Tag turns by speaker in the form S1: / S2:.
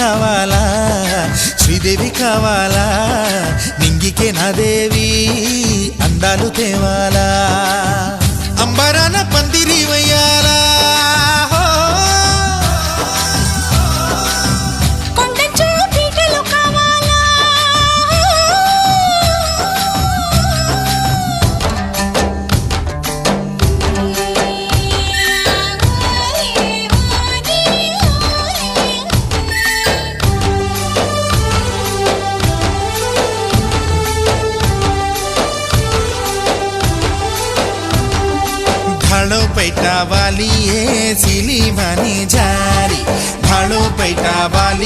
S1: కావాలా శ్రీదేవి కావాలా నింగికే నా దేవి అందాలు తేవాలా అంబరాన పందిరి వయ్యాలా भाड़ो पैटा वाली है सिली मानी जारी भाड़ो पैटा वाली